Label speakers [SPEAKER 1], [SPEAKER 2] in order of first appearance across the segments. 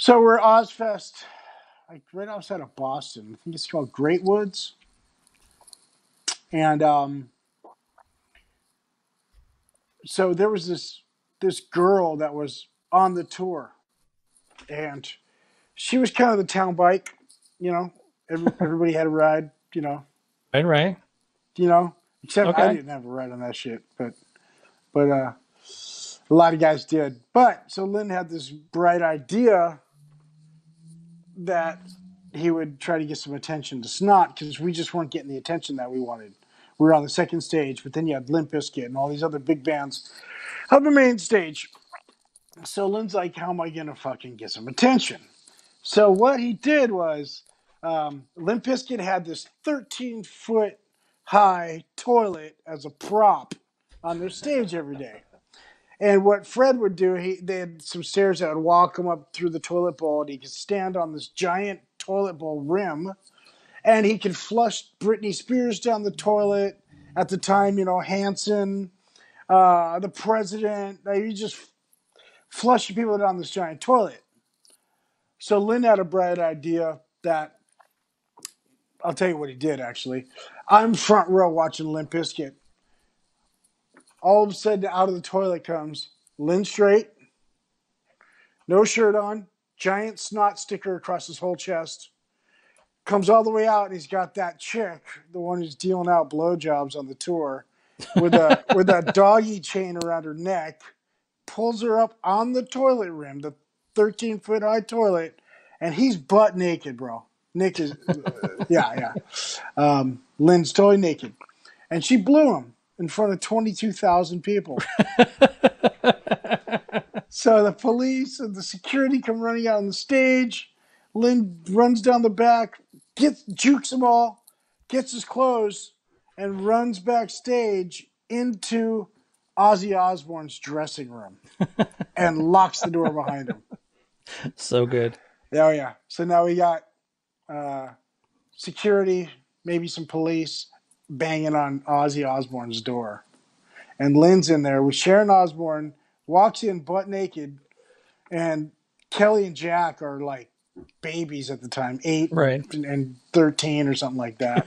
[SPEAKER 1] So we're OzzFest, like right outside of Boston. I think it's called Great Woods. And so there was this girl that was on the tour, and she was kind of the town bike, you know. Everybody had a ride, you know.
[SPEAKER 2] Right.
[SPEAKER 1] Except I
[SPEAKER 2] Okay.
[SPEAKER 1] didn't have a ride on that shit, but a lot of guys did. But so Lynn had this bright idea that he would try to get some attention to Snot because we just weren't getting the attention that we wanted. We were on the second stage, but then you had Limp Bizkit and all these other big bands on the main stage. So Lynn's like, how am I going to fucking get some attention? So what he did was Limp Bizkit had this 13-foot high toilet as a prop on their stage every day. And what Fred would do, they had some stairs that would walk him up through the toilet bowl, and he could stand on this giant toilet bowl rim, and he could flush Britney Spears down the toilet. At the time, Hanson, the president, he just flushed people down this giant toilet. So Lynn had a bright idea that, I'll tell you what he did, actually. I'm front row watching Limp Bizkit. All of a sudden, out of the toilet comes Lynn Strait, no shirt on, giant snot sticker across his whole chest. Comes all the way out, and he's got that chick, the one who's dealing out blowjobs on the tour, with a doggy chain around her neck, pulls her up on the toilet rim, the 13-foot high toilet, and he's butt naked, bro. Nick is, yeah. Lynn's totally naked. And she blew him in front of 22,000 people. So the police and the security come running out on the stage. Lynn runs down the back, jukes them all, gets his clothes, and runs backstage into Ozzy Osbourne's dressing room and locks the door behind him.
[SPEAKER 2] So good.
[SPEAKER 1] Oh, yeah. So now we got security, maybe some police, banging on Ozzy Osbourne's door. And Lynn's in there with Sharon Osbourne, walks in butt naked, and Kelly and Jack are like babies at the time, 8 and 13 or something like that.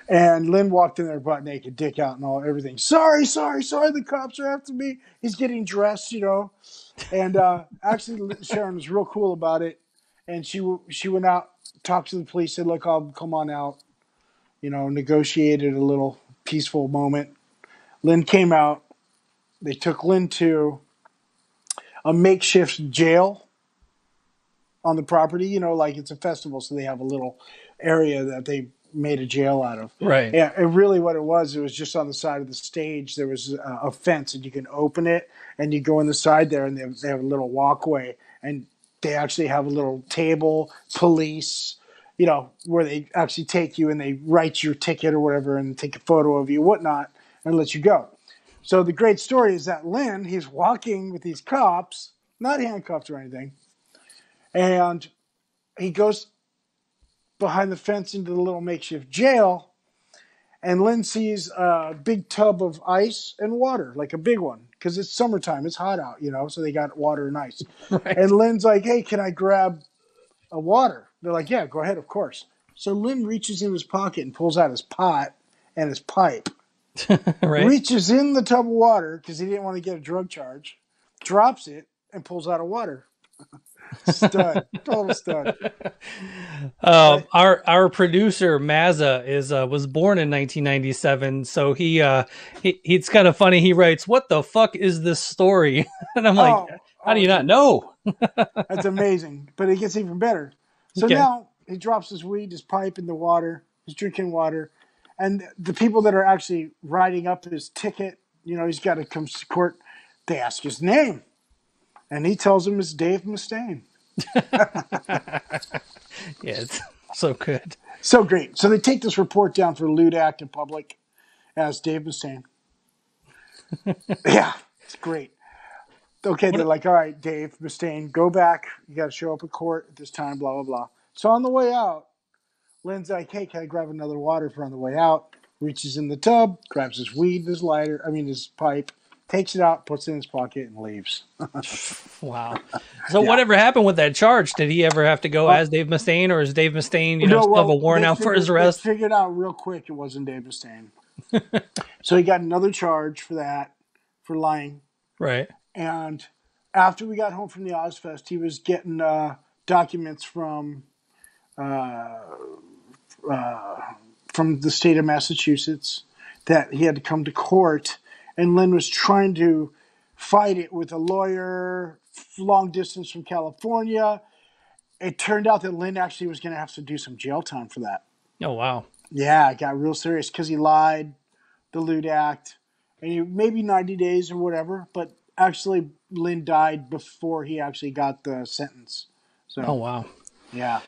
[SPEAKER 1] And Lynn walked in there butt naked, dick out and everything. Sorry, the cops are after me. He's getting dressed, And actually, Sharon was real cool about it. And she went out, talked to the police, said, look, I'll come on out. Negotiated a little peaceful moment. Lynn came out. They took Lynn to a makeshift jail on the property. Like it's a festival, so they have a little area that they made a jail out of.
[SPEAKER 2] Right.
[SPEAKER 1] Yeah, and really what it was just on the side of the stage, there was a fence, and you can open it, and you go in the side there, and they have a little walkway, and they actually have a little table, police, where they actually take you and they write your ticket or whatever and take a photo of you, whatnot, and let you go. So the great story is that Lynn, he's walking with these cops, not handcuffed or anything, and he goes behind the fence into the little makeshift jail, and Lynn sees a big tub of ice and water, like a big one, because it's summertime, it's hot out, so they got water and ice. Right. And Lynn's like, hey, can I grab a water? They're like, yeah, go ahead, of course. So Lynn reaches in his pocket and pulls out his pot and his pipe. Right. Reaches in the tub of water because he didn't want to get a drug charge, drops it, and pulls out of water. Stud, total stud.
[SPEAKER 2] Our producer Mazza was born in 1997, so it's kind of funny. He writes, "What the fuck is this story?" And I'm like, "How do you not know?"
[SPEAKER 1] That's amazing, but it gets even better. So now he drops his weed, his pipe in the water. He's drinking water, and the people that are actually writing up his ticket, he's got to come to court. They ask his name. And he tells him it's Dave Mustaine.
[SPEAKER 2] Yeah, it's so good.
[SPEAKER 1] So great. So they take this report down for lewd act in public as Dave Mustaine. Yeah, it's great. Okay, they're like, all right, Dave Mustaine, go back. You got to show up at court at this time, blah, blah, blah. So on the way out, Lynn's like, hey, can I grab another water for on the way out? Reaches in the tub, grabs his weed, his pipe, takes it out, puts it in his pocket, and leaves.
[SPEAKER 2] Wow. So whatever happened with that charge? Did he ever have to go as Dave Mustaine, or is Dave Mustaine, still have a warrant out for his arrest?
[SPEAKER 1] They figured out real quick it wasn't Dave Mustaine. So he got another charge for that, for lying.
[SPEAKER 2] Right.
[SPEAKER 1] And after we got home from the OzzFest, he was getting documents from the state of Massachusetts that he had to come to court, and Lynn was trying to fight it with a lawyer long distance from California. It turned out that Lynn actually was going to have to do some jail time for that.
[SPEAKER 2] Oh, wow.
[SPEAKER 1] Yeah, it got real serious because he lied, the lewd act, and maybe 90 days or whatever, but actually Lynn died before he actually got the sentence. So,
[SPEAKER 2] oh, wow.
[SPEAKER 1] Yeah.